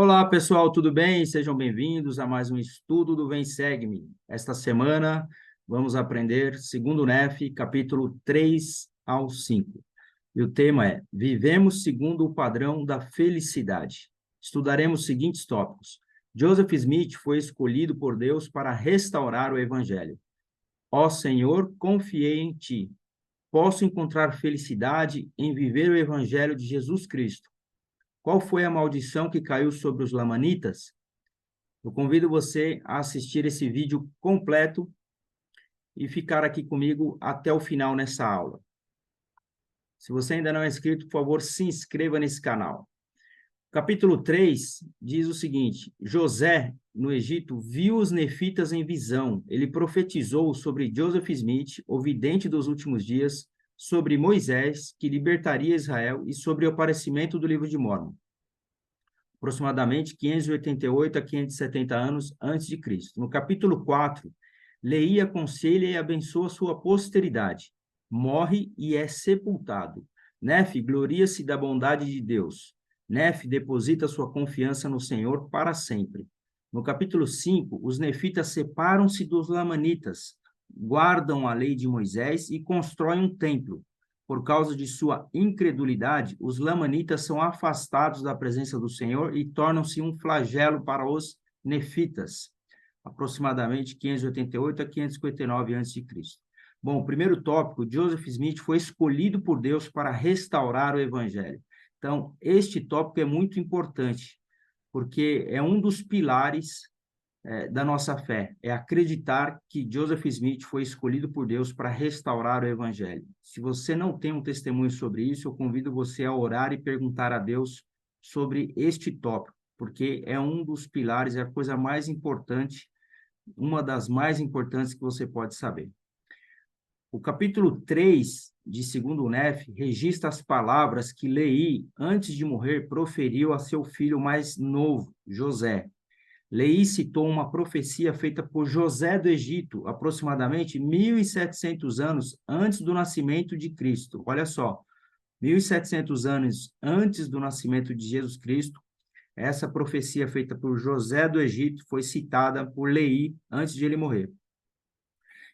Olá, pessoal, tudo bem? Sejam bem-vindos a mais um estudo do Vem Segue-me. Esta semana vamos aprender segundo NEF, capítulo 3 ao 5. E o tema é Vivemos segundo o padrão da felicidade. Estudaremos os seguintes tópicos. Joseph Smith foi escolhido por Deus para restaurar o Evangelho. Ó Senhor, confiei em Ti. Posso encontrar felicidade em viver o Evangelho de Jesus Cristo. Qual foi a maldição que caiu sobre os lamanitas? Eu convido você a assistir esse vídeo completo e ficar aqui comigo até o final nessa aula. Se você ainda não é inscrito, por favor, se inscreva nesse canal. Capítulo 3 diz o seguinte: José, no Egito, viu os nefitas em visão. Ele profetizou sobre Joseph Smith, o vidente dos últimos dias, sobre Moisés, que libertaria Israel, e sobre o aparecimento do livro de Mórmon. Aproximadamente 588 a 570 anos antes de Cristo. No capítulo 4, Leí aconselha e abençoa sua posteridade. Morre e é sepultado. Nefe gloria-se da bondade de Deus. Nefe deposita sua confiança no Senhor para sempre. No capítulo 5, os nefitas separam-se dos lamanitas, guardam a lei de Moisés e constroem um templo. Por causa de sua incredulidade, os lamanitas são afastados da presença do Senhor e tornam-se um flagelo para os nefitas, aproximadamente 588 a 559 a.C. Bom, o primeiro tópico, Joseph Smith foi escolhido por Deus para restaurar o Evangelho. Então, este tópico é muito importante, porque é um dos pilares da nossa fé, é acreditar que Joseph Smith foi escolhido por Deus para restaurar o Evangelho. Se você não tem um testemunho sobre isso, eu convido você a orar e perguntar a Deus sobre este tópico, porque é um dos pilares, é a coisa mais importante, uma das mais importantes que você pode saber. O capítulo 3 de 2º Nef registra as palavras que Leí, antes de morrer, proferiu a seu filho mais novo, José. Leí citou uma profecia feita por José do Egito, aproximadamente 1.700 anos antes do nascimento de Cristo. Olha só, 1.700 anos antes do nascimento de Jesus Cristo, essa profecia feita por José do Egito foi citada por Leí antes de ele morrer.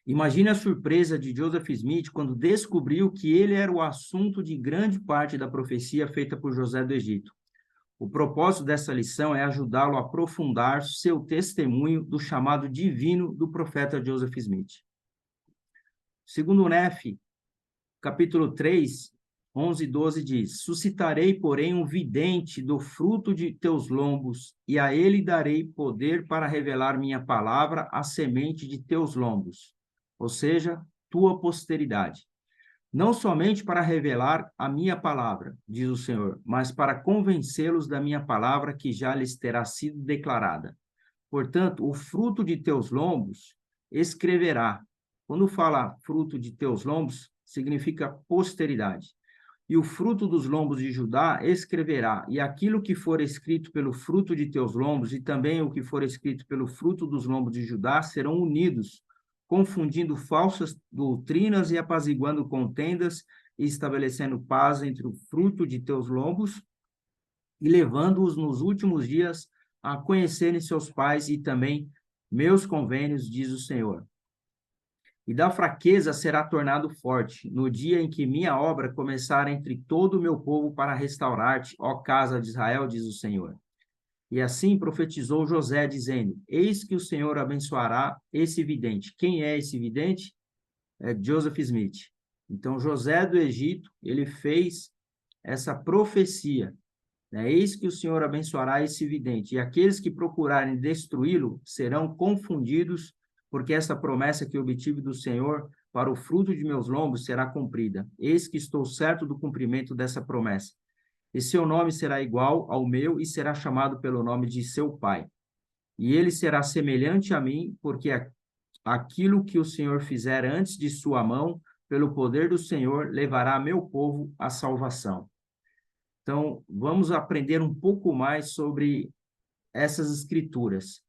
Imagine a surpresa de Joseph Smith quando descobriu que ele era o assunto de grande parte da profecia feita por José do Egito. O propósito dessa lição é ajudá-lo a aprofundar seu testemunho do chamado divino do profeta Joseph Smith. Segundo Nef, capítulo 3, 11 e 12 diz: Suscitarei, porém, um vidente do fruto de teus lombos, e a ele darei poder para revelar minha palavra à semente de teus lombos, ou seja, tua posteridade. Não somente para revelar a minha palavra, diz o Senhor, mas para convencê-los da minha palavra que já lhes terá sido declarada. Portanto, o fruto de teus lombos escreverá. Quando fala fruto de teus lombos, significa posteridade. E o fruto dos lombos de Judá escreverá, e aquilo que for escrito pelo fruto de teus lombos, e também o que for escrito pelo fruto dos lombos de Judá, serão unidos, confundindo falsas doutrinas e apaziguando contendas e estabelecendo paz entre o fruto de teus lombos e levando-os nos últimos dias a conhecerem seus pais e também meus convênios, diz o Senhor. E da fraqueza será tornado forte, no dia em que minha obra começar entre todo o meu povo para restaurar-te, ó casa de Israel, diz o Senhor. E assim profetizou José, dizendo: Eis que o Senhor abençoará esse vidente. Quem é esse vidente? É Joseph Smith. Então, José do Egito, ele fez essa profecia. Eis que o Senhor abençoará esse vidente. E aqueles que procurarem destruí-lo serão confundidos, porque essa promessa que obtive do Senhor para o fruto de meus lombos será cumprida. Eis que estou certo do cumprimento dessa promessa. E seu nome será igual ao meu e será chamado pelo nome de seu pai. E ele será semelhante a mim, porque aquilo que o Senhor fizer antes de sua mão, pelo poder do Senhor, levará meu povo à salvação. Então, vamos aprender um pouco mais sobre essas escrituras.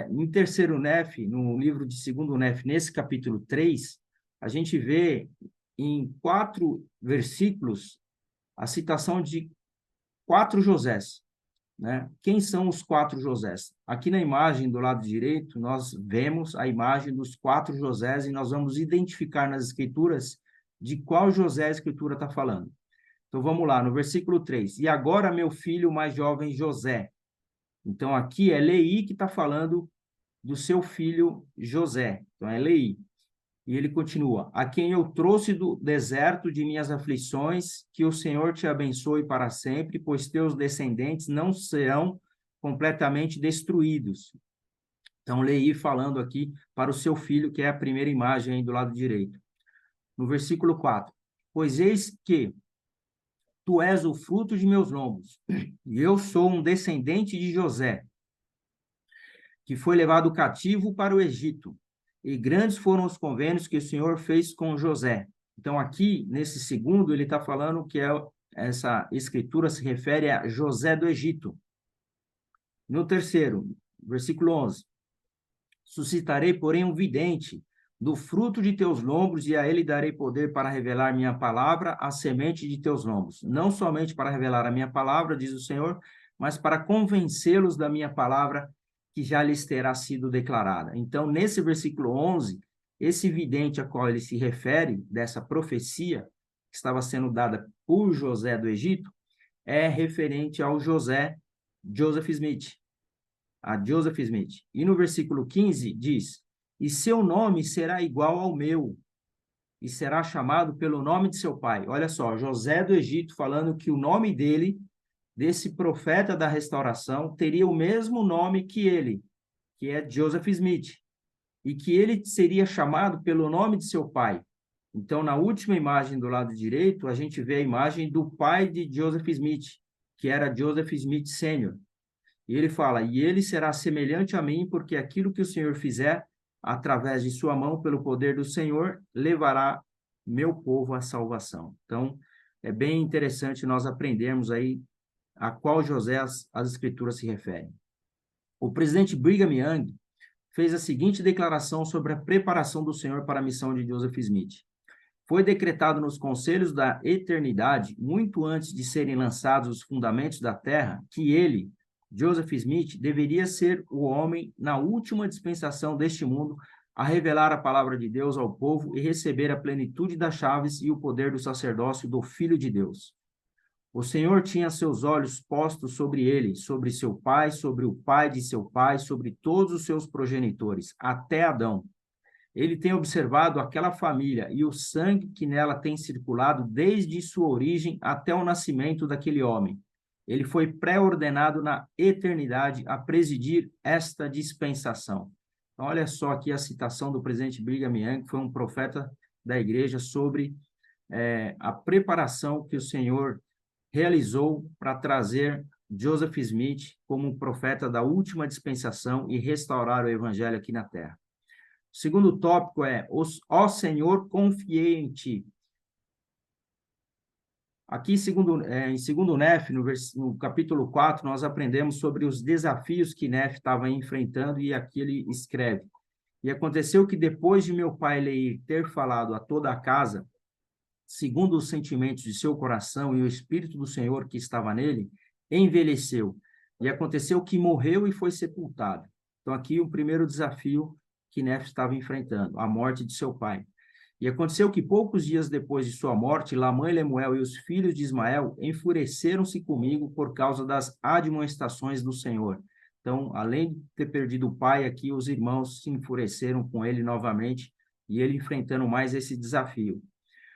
Em 3º Nef, no livro de 2º Nef, nesse capítulo 3, a gente vê em 4 versículos a citação de 4 Josés. né? Quem são os 4 Josés? Aqui na imagem do lado direito, nós vemos a imagem dos 4 Josés e nós vamos identificar nas escrituras de qual José a escritura está falando. Então, vamos lá, no versículo 3. E agora, meu filho mais jovem, José. Então, aqui é Lei que está falando do seu filho José. Então, é Lei. E ele continua: a quem eu trouxe do deserto de minhas aflições, que o Senhor te abençoe para sempre, pois teus descendentes não serão completamente destruídos. Então, Lei falando aqui para o seu filho, que é a primeira imagem aí do lado direito. No versículo 4. Pois eis que tu és o fruto de meus lombos, e eu sou um descendente de José, que foi levado cativo para o Egito. E grandes foram os convênios que o Senhor fez com José. Então, aqui, nesse segundo, ele está falando que essa escritura se refere a José do Egito. No terceiro, versículo 11. Suscitarei, porém, um vidente do fruto de teus lombos, e a ele darei poder para revelar minha palavra à semente de teus lombos. Não somente para revelar a minha palavra, diz o Senhor, mas para convencê-los da minha palavra, que já lhes terá sido declarada. Então, nesse versículo 11, esse vidente a qual ele se refere, dessa profecia que estava sendo dada por José do Egito, é referente ao Joseph Smith, a Joseph Smith. E no versículo 15 diz: e seu nome será igual ao meu, e será chamado pelo nome de seu pai. Olha só, José do Egito falando que o nome dele, desse profeta da restauração, teria o mesmo nome que ele, que é Joseph Smith, e que ele seria chamado pelo nome de seu pai. Então, na última imagem do lado direito, a gente vê a imagem do pai de Joseph Smith, que era Joseph Smith Sr. E ele fala: e ele será semelhante a mim, porque aquilo que o Senhor fizer através de sua mão, pelo poder do Senhor, levará meu povo à salvação. Então, é bem interessante nós aprendermos aí a qual José as escrituras se referem. O presidente Brigham Young fez a seguinte declaração sobre a preparação do Senhor para a missão de Joseph Smith. Foi decretado nos conselhos da eternidade, muito antes de serem lançados os fundamentos da terra, que ele, Joseph Smith, deveria ser o homem na última dispensação deste mundo a revelar a palavra de Deus ao povo e receber a plenitude das chaves e o poder do sacerdócio do Filho de Deus. O Senhor tinha seus olhos postos sobre ele, sobre seu pai, sobre o pai de seu pai, sobre todos os seus progenitores, até Adão. Ele tem observado aquela família e o sangue que nela tem circulado desde sua origem até o nascimento daquele homem. Ele foi pré-ordenado na eternidade a presidir esta dispensação. Então, olha só aqui a citação do presidente Brigham Young, que foi um profeta da igreja, sobre a preparação que o Senhor realizou para trazer Joseph Smith como um profeta da última dispensação e restaurar o evangelho aqui na terra. O segundo tópico é: ó Senhor, confiei em ti. Aqui, em segundo Nef, no capítulo 4, nós aprendemos sobre os desafios que Nef estava enfrentando, e aqui ele escreve: e aconteceu que depois de meu pai Leir ter falado a toda a casa, segundo os sentimentos de seu coração, e o Espírito do Senhor que estava nele, envelheceu. E aconteceu que morreu e foi sepultado. Então, aqui o primeiro desafio que Nef estava enfrentando, a morte de seu pai. E aconteceu que poucos dias depois de sua morte, Lamã e Lemuel e os filhos de Ismael enfureceram-se comigo por causa das admoestações do Senhor. Então, além de ter perdido o pai, aqui os irmãos se enfureceram com ele novamente, e ele enfrentando mais esse desafio.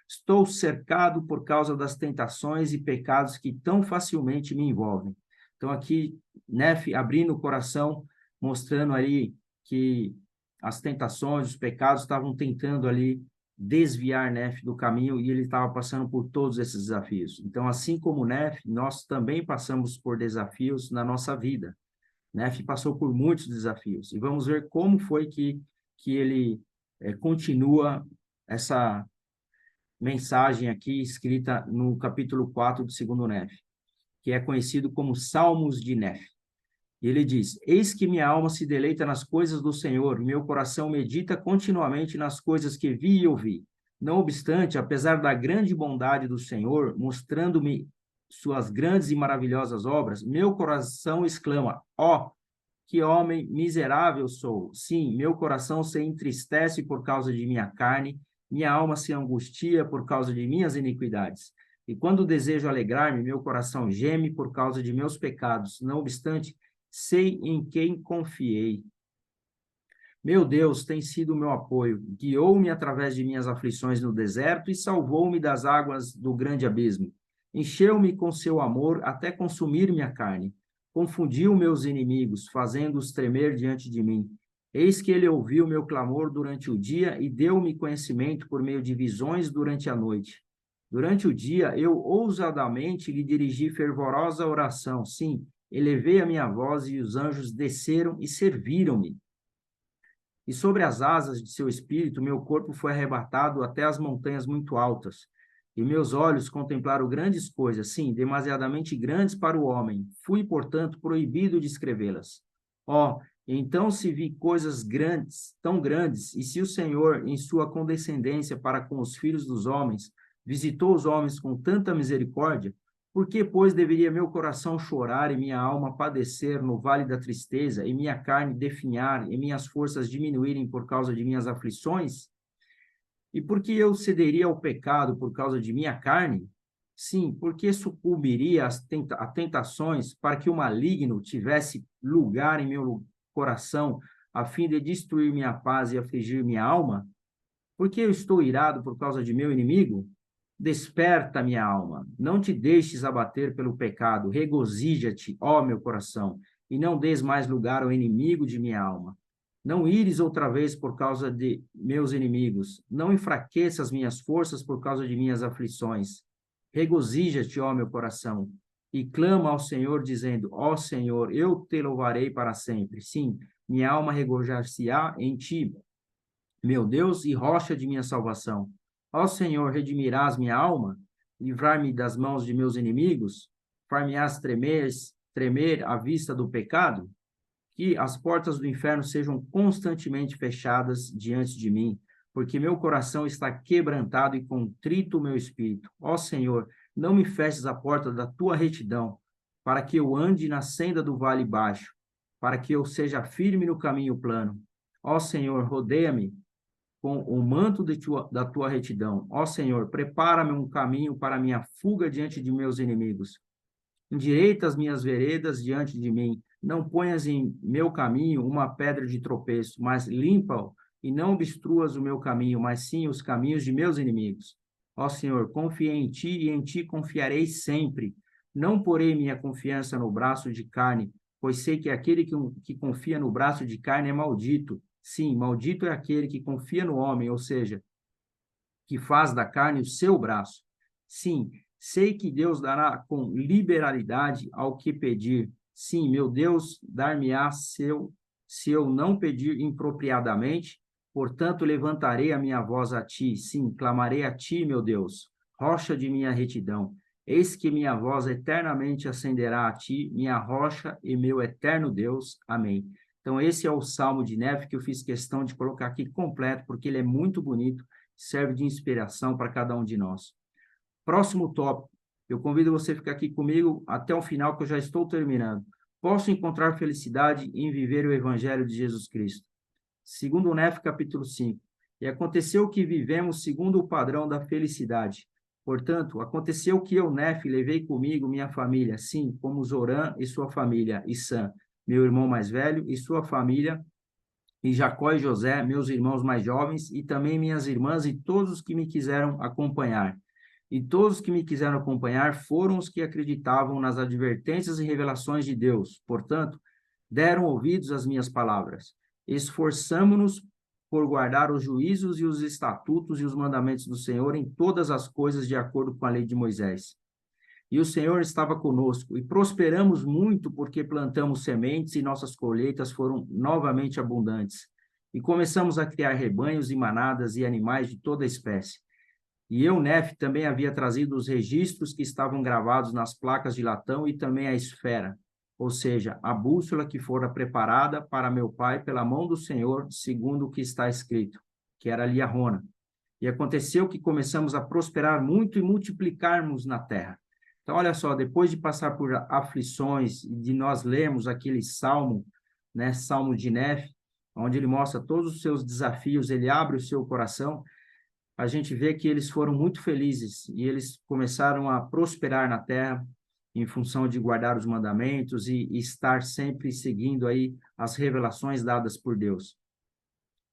Estou cercado por causa das tentações e pecados que tão facilmente me envolvem. Então, aqui, Nef abrindo o coração, mostrando ali que as tentações, os pecados estavam tentando ali desviar Nef do caminho, e ele estava passando por todos esses desafios. Então, assim como Nef, nós também passamos por desafios na nossa vida. Nef passou por muitos desafios, e vamos ver como foi que ele continua essa mensagem aqui escrita no capítulo 4 do segundo Nef, que é conhecido como Salmos de Nef. E ele diz: eis que minha alma se deleita nas coisas do Senhor, meu coração medita continuamente nas coisas que vi e ouvi. Não obstante, apesar da grande bondade do Senhor, mostrando-me suas grandes e maravilhosas obras, meu coração exclama: ó, que homem miserável sou! Sim, meu coração se entristece por causa de minha carne, minha alma se angustia por causa de minhas iniquidades. E quando desejo alegrar-me, meu coração geme por causa de meus pecados. Não obstante, sei em quem confiei. Meu Deus tem sido o meu apoio, guiou-me através de minhas aflições no deserto e salvou-me das águas do grande abismo. Encheu-me com seu amor até consumir minha carne. Confundiu meus inimigos, fazendo-os tremer diante de mim. Eis que ele ouviu meu clamor durante o dia e deu-me conhecimento por meio de visões durante a noite. Durante o dia, eu ousadamente lhe dirigi fervorosa oração. Sim, elevei a minha voz e os anjos desceram e serviram-me. E sobre as asas de seu espírito, meu corpo foi arrebatado até as montanhas muito altas. E meus olhos contemplaram grandes coisas, sim, demasiadamente grandes para o homem. Fui, portanto, proibido de escrevê-las. Ó, então se vi coisas grandes, tão grandes, e se o Senhor, em sua condescendência para com os filhos dos homens, visitou os homens com tanta misericórdia, por que, pois, deveria meu coração chorar e minha alma padecer no vale da tristeza, e minha carne definhar, e minhas forças diminuírem por causa de minhas aflições? E por que eu cederia ao pecado por causa de minha carne? Sim, porque sucumbiria a tentações para que o maligno tivesse lugar em meu coração, a fim de destruir minha paz e afligir minha alma? Porque eu estou irado por causa de meu inimigo? Desperta, minha alma, não te deixes abater pelo pecado, regozija-te, ó meu coração, e não des mais lugar ao inimigo de minha alma. Não ires outra vez por causa de meus inimigos, não enfraqueça as minhas forças por causa de minhas aflições. Regozija-te, ó meu coração, e clama ao Senhor, dizendo: ó Senhor, eu te louvarei para sempre. Sim, minha alma regozijar-se-á em ti, meu Deus e rocha de minha salvação. Ó Senhor, redimirás minha alma, livrar-me das mãos de meus inimigos, far-me-ás tremer à vista do pecado, que as portas do inferno sejam constantemente fechadas diante de mim, porque meu coração está quebrantado e contrito o meu espírito. Ó Senhor, não me feches a porta da tua retidão, para que eu ande na senda do vale baixo, para que eu seja firme no caminho plano. Ó Senhor, rodeia-me com o manto da tua retidão. Ó Senhor, prepara-me um caminho para minha fuga diante de meus inimigos. Endireita as minhas veredas diante de mim. Não ponhas em meu caminho uma pedra de tropeço, mas limpa-o e não obstruas o meu caminho, mas sim os caminhos de meus inimigos. Ó Senhor, confiei em ti e em ti confiarei sempre. Não porei minha confiança no braço de carne, pois sei que aquele que confia no braço de carne é maldito. Sim, maldito é aquele que confia no homem, ou seja, que faz da carne o seu braço. Sim, sei que Deus dará com liberalidade ao que pedir. Sim, meu Deus dar-me-á se eu não pedir impropriadamente. Portanto, levantarei a minha voz a ti. Sim, clamarei a ti, meu Deus, rocha de minha retidão. Eis que minha voz eternamente ascenderá a ti, minha rocha e meu eterno Deus. Amém. Então, esse é o Salmo de Neve que eu fiz questão de colocar aqui completo, porque ele é muito bonito, serve de inspiração para cada um de nós. Próximo tópico. Eu convido você a ficar aqui comigo até o final, que eu já estou terminando. Posso encontrar felicidade em viver o Evangelho de Jesus Cristo. Segundo Nef, capítulo 5. E aconteceu que vivemos segundo o padrão da felicidade. Portanto, aconteceu que eu, Nef, levei comigo minha família, sim, como Zorã e sua família, e Sam, meu irmão mais velho, e sua família, e Jacó e José, meus irmãos mais jovens, e também minhas irmãs e todos os que me quiseram acompanhar. E todos os que me quiseram acompanhar foram os que acreditavam nas advertências e revelações de Deus. Portanto, deram ouvidos às minhas palavras. Esforçamo-nos por guardar os juízos e os estatutos e os mandamentos do Senhor em todas as coisas de acordo com a lei de Moisés. E o Senhor estava conosco, e prosperamos muito porque plantamos sementes e nossas colheitas foram novamente abundantes. E começamos a criar rebanhos e manadas e animais de toda espécie. E eu, Nef, também havia trazido os registros que estavam gravados nas placas de latão e também a esfera, ou seja, a bússola que fora preparada para meu pai pela mão do Senhor, segundo o que está escrito, que era Liarona. E aconteceu que começamos a prosperar muito e multiplicarmos na terra. Então, olha só, depois de passar por aflições, de nós lermos aquele salmo, né, Salmo de Nefe, onde ele mostra todos os seus desafios, ele abre o seu coração, a gente vê que eles foram muito felizes e eles começaram a prosperar na terra em função de guardar os mandamentos e estar sempre seguindo aí as revelações dadas por Deus,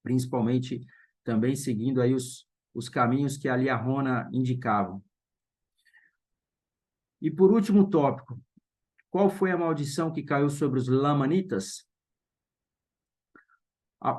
principalmente também seguindo aí os caminhos que ali a Rona indicava. E por último tópico, qual foi a maldição que caiu sobre os lamanitas?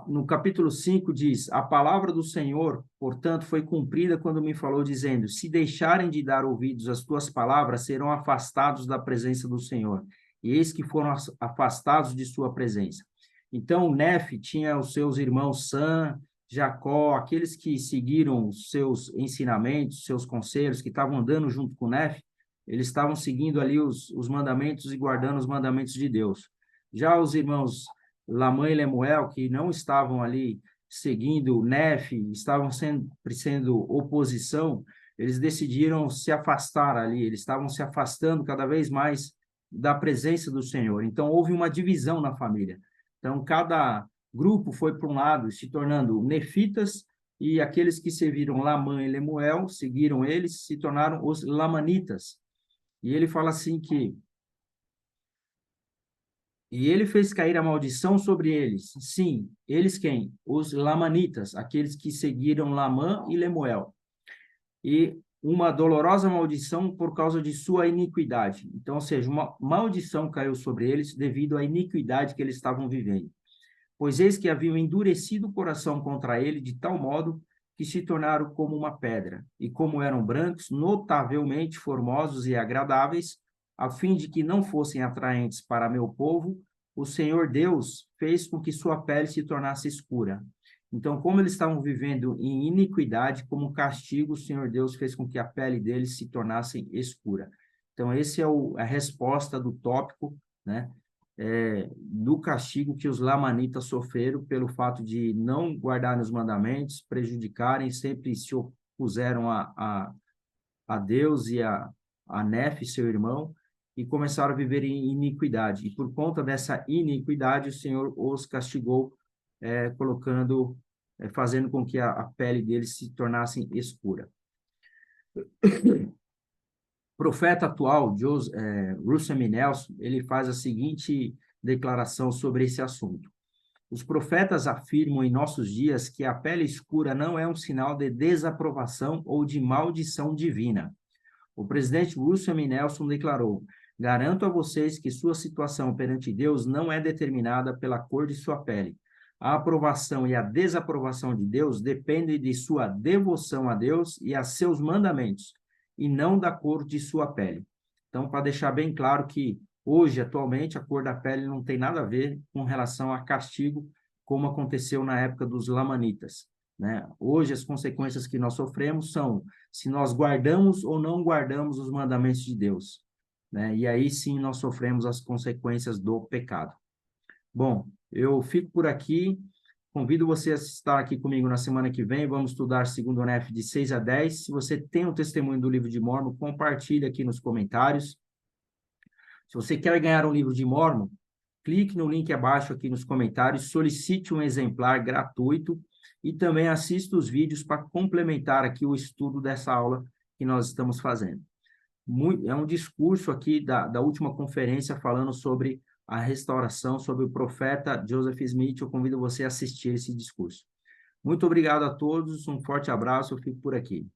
No capítulo 5 diz, a palavra do Senhor, portanto, foi cumprida quando me falou, dizendo, se deixarem de dar ouvidos às tuas palavras, serão afastados da presença do Senhor. E eis que foram afastados de sua presença. Então, Nefe tinha os seus irmãos Sam, Jacó, aqueles que seguiram os seus ensinamentos, seus conselhos, que estavam andando junto com Nefe, eles estavam seguindo ali os mandamentos e guardando os mandamentos de Deus. Já os irmãos Lamã e Lemuel, que não estavam ali seguindo Nefe, estavam sempre sendo oposição, eles decidiram se afastar ali, eles estavam se afastando cada vez mais da presença do Senhor. Então, houve uma divisão na família. Então, cada grupo foi para um lado, se tornando nefitas, e aqueles que serviram Lamã e Lemuel, seguiram eles, se tornaram os lamanitas. E ele fala assim que e ele fez cair a maldição sobre eles. Sim, eles quem? Os lamanitas, aqueles que seguiram Lamã e Lemuel. E uma dolorosa maldição por causa de sua iniquidade. Então, ou seja, uma maldição caiu sobre eles devido à iniquidade que eles estavam vivendo. Pois eis que haviam endurecido o coração contra ele de tal modo que se tornaram como uma pedra. E como eram brancos, notavelmente formosos e agradáveis, a fim de que não fossem atraentes para meu povo, o Senhor Deus fez com que sua pele se tornasse escura. Então, como eles estavam vivendo em iniquidade, como castigo, o Senhor Deus fez com que a pele deles se tornasse escura. Então, esse é a resposta do tópico, né? Do castigo que os lamanitas sofreram pelo fato de não guardarem os mandamentos, prejudicarem, sempre se opuseram a Deus e a Nefe, seu irmão, e começaram a viver em iniquidade. E por conta dessa iniquidade, o Senhor os castigou, fazendo com que a pele deles se tornasse escura. O profeta atual, Russell M. Nelson, ele faz a seguinte declaração sobre esse assunto. Os profetas afirmam em nossos dias que a pele escura não é um sinal de desaprovação ou de maldição divina. O presidente Russell M. Nelson declarou, garanto a vocês que sua situação perante Deus não é determinada pela cor de sua pele. A aprovação e a desaprovação de Deus dependem de sua devoção a Deus e a seus mandamentos, e não da cor de sua pele. Então, para deixar bem claro que hoje, atualmente, a cor da pele não tem nada a ver com relação a castigo, como aconteceu na época dos lamanitas, né? Hoje, as consequências que nós sofremos são se nós guardamos ou não guardamos os mandamentos de Deus, né? E aí sim nós sofremos as consequências do pecado. Bom, eu fico por aqui. Convido você a estar aqui comigo na semana que vem. Vamos estudar 2º Nef de 6 a 10. Se você tem um testemunho do livro de Mórmon, compartilhe aqui nos comentários. Se você quer ganhar um livro de Mórmon, clique no link abaixo aqui nos comentários, solicite um exemplar gratuito e também assista os vídeos para complementar aqui o estudo dessa aula que nós estamos fazendo. É um discurso aqui da última conferência falando sobre a restauração, sobre o profeta Joseph Smith. Eu convido você a assistir esse discurso. Muito obrigado a todos, um forte abraço, eu fico por aqui.